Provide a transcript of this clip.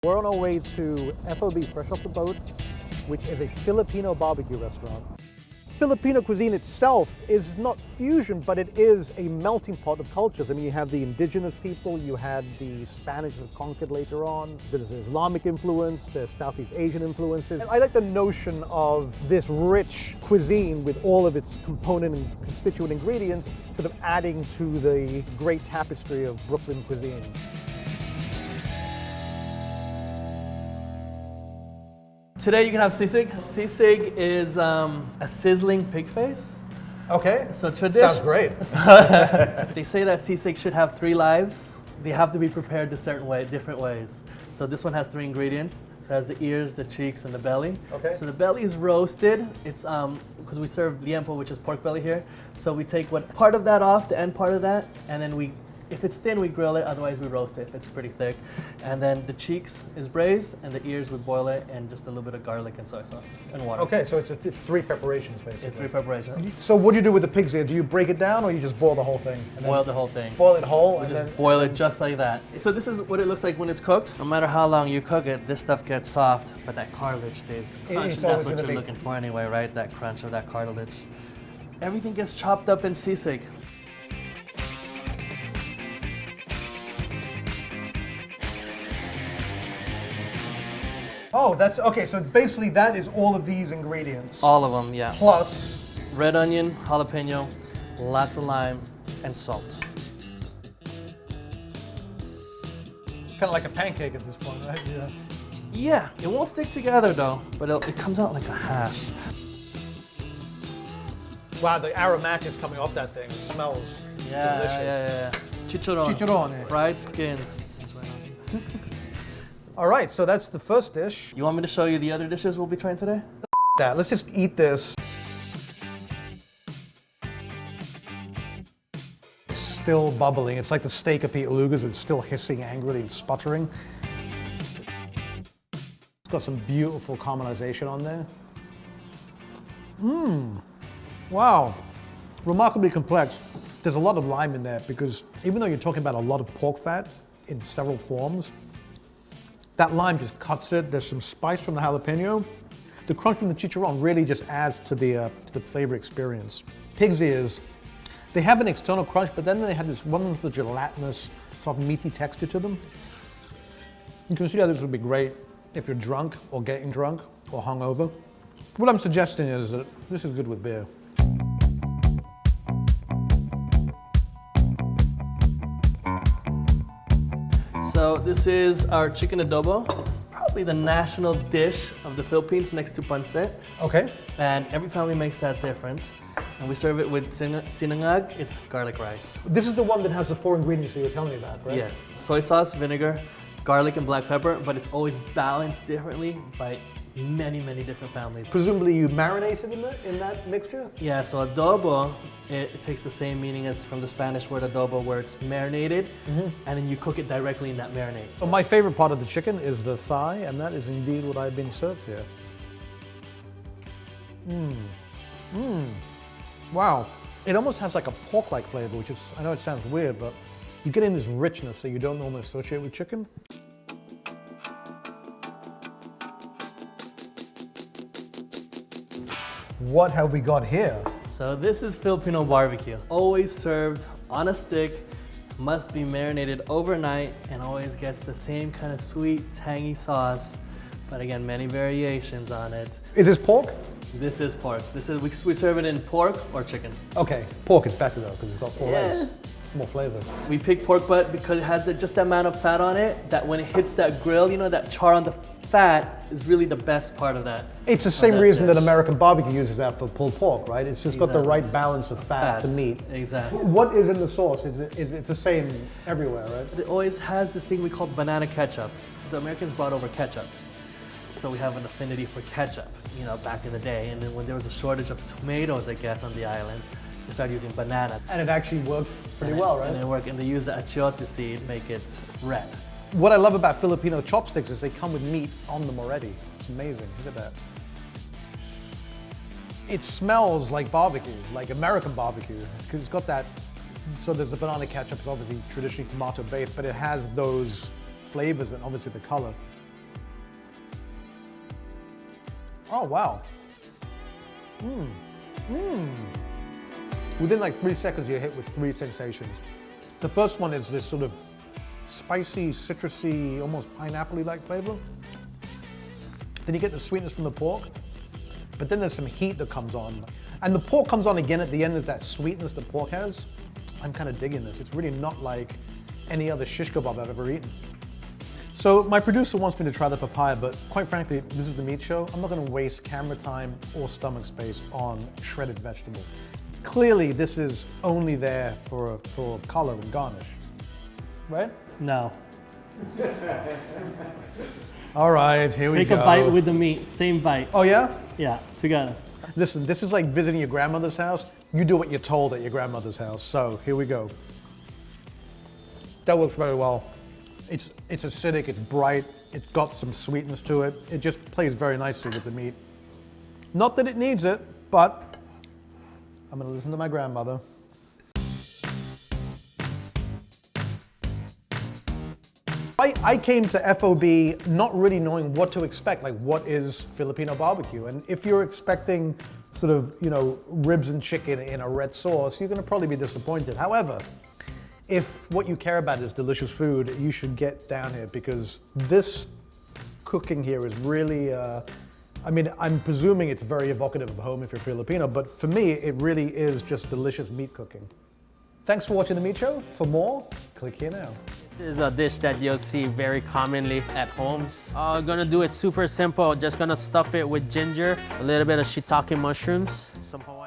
We're on our way to F.O.B, fresh off the boat, which is a Filipino barbecue restaurant. Filipino cuisine itself is not fusion, but it is a melting pot of cultures. I mean, you have the indigenous people, you had the Spanish that conquered later on, there's Islamic influence, there's Southeast Asian influences. And I like the notion of this rich cuisine with all of its component and constituent ingredients sort of adding to the great tapestry of Brooklyn cuisine. Today you can have sisig. Sisig is a sizzling pig face. Okay, so tradition. Sounds great. They say that sisig should have 3 lives. They have to be prepared a certain way, different ways. So this one has 3 ingredients. So it has the ears, the cheeks, and the belly. Okay. So the belly is roasted. It's because we serve liempo, which is pork belly here. So we take part of that off, the end part of that, and then if it's thin, we grill it, otherwise we roast it if it's pretty thick. And then the cheeks is braised, and the ears we boil it, and just a little bit of garlic and soy sauce and water. Okay, so it's 3 preparations basically. It's 3 preparations. So what do you do with the pig's ear? Do you break it down or you just boil the whole thing? Boil the whole thing. Boil it whole? We just boil it just like that. So this is what it looks like when it's cooked. No matter how long you cook it, this stuff gets soft, but that cartilage stays crunched. That's what you're looking for anyway, right? That crunch of that cartilage. Everything gets chopped up in sisig. Oh, that's okay. So basically, that is all of these ingredients. All of them, yeah. Plus red onion, jalapeno, lots of lime, and salt. Kind of like a pancake at this point, right? Yeah. Yeah, it won't stick together though, but it comes out like a hash. Wow, the aromatic is coming off that thing. It smells delicious. Yeah. Chicharron. Chicharron. Fried skins. All right, so that's the first dish. You want me to show you the other dishes we'll be trying today? That. Let's just eat this. It's still bubbling. It's like the steak of Pete Luger's. It's still hissing angrily and sputtering. It's got some beautiful caramelization on there. Wow. Remarkably complex. There's a lot of lime in there because even though you're talking about a lot of pork fat in several forms, that lime just cuts it. There's some spice from the jalapeno. The crunch from the chicharron really just adds to the flavor experience. Pig's ears, they have an external crunch, but then they have this wonderful gelatinous, sort of meaty texture to them. You can see how this would be great if you're drunk or getting drunk or hungover. What I'm suggesting is that this is good with beer. So this is our chicken adobo. It's probably the national dish of the Philippines next to pancit. Okay. And every family makes that different. And we serve it with sinangag. It's garlic rice. This is the one that has the 4 ingredients that you were telling me about, right? Yes. Soy sauce, vinegar, garlic, and black pepper, but it's always balanced differently by many different families. Presumably you marinate it in that mixture? Yeah, so adobo, it takes the same meaning as from the Spanish word adobo, where it's marinated, and then you cook it directly in that marinade. So my favorite part of the chicken is the thigh, and that is indeed what I've been served here. Wow. It almost has like a pork-like flavor, which is, I know it sounds weird, but you get in this richness that you don't normally associate with chicken. What have we got here? So this is Filipino barbecue. Always served on a stick, must be marinated overnight, and always gets the same kind of sweet, tangy sauce. But again, many variations on it. Is this pork? This is pork. We serve it in pork or chicken. Okay, pork is better though, because it's got 4 legs. More flavor. We pick pork butt because it has just that amount of fat on it that when it hits that grill, you know, that char on the fat is really the best part of that. It's the same reason that American barbecue uses that for pulled pork, right? It's just got the right balance of fat to meat. Exactly. What is in the sauce? It's the same everywhere, right? It always has this thing we call banana ketchup. The Americans brought over ketchup. So we have an affinity for ketchup, you know, back in the day. And then when there was a shortage of tomatoes, I guess, on the islands, they started using banana. And it actually worked pretty well, right? And it worked, and they use the achiote seed, make it red. What I love about Filipino chopsticks is they come with meat on them already. It's amazing, look at that. It smells like barbecue, like American barbecue, because it's got that, so there's the banana ketchup, it's obviously traditionally tomato based, but it has those flavors and obviously the color. Oh, wow. Within like 3 seconds, you're hit with 3 sensations. The first one is this sort of spicy, citrusy, almost pineapple-y like flavor. Then you get the sweetness from the pork, but then there's some heat that comes on. And the pork comes on again at the end of that sweetness the pork has. I'm kind of digging this. It's really not like any other shish kebab I've ever eaten. So my producer wants me to try the papaya, but quite frankly, this is the meat show. I'm not gonna waste camera time or stomach space on shredded vegetables. Clearly, this is only there for color and garnish, right? No. All right, here we go. Take a bite with the meat, same bite. Oh yeah? Yeah, together. Listen, this is like visiting your grandmother's house. You do what you're told at your grandmother's house. So here we go. That works very well. It's acidic, it's bright, it's got some sweetness to it. It just plays very nicely with the meat. Not that it needs it, but I'm gonna listen to my grandmother. I came to F.O.B. not really knowing what to expect, like what is Filipino barbecue? And if you're expecting sort of, you know, ribs and chicken in a red sauce, you're gonna probably be disappointed. However, if what you care about is delicious food, you should get down here because this cooking here is really, I mean, I'm presuming it's very evocative of home if you're Filipino, but for me, it really is just delicious meat cooking. Thanks for watching The Meat Show. For more, click here now. This is a dish that you'll see very commonly at homes. Gonna do it super simple. Just gonna stuff it with ginger, a little bit of shiitake mushrooms, some Hawaiian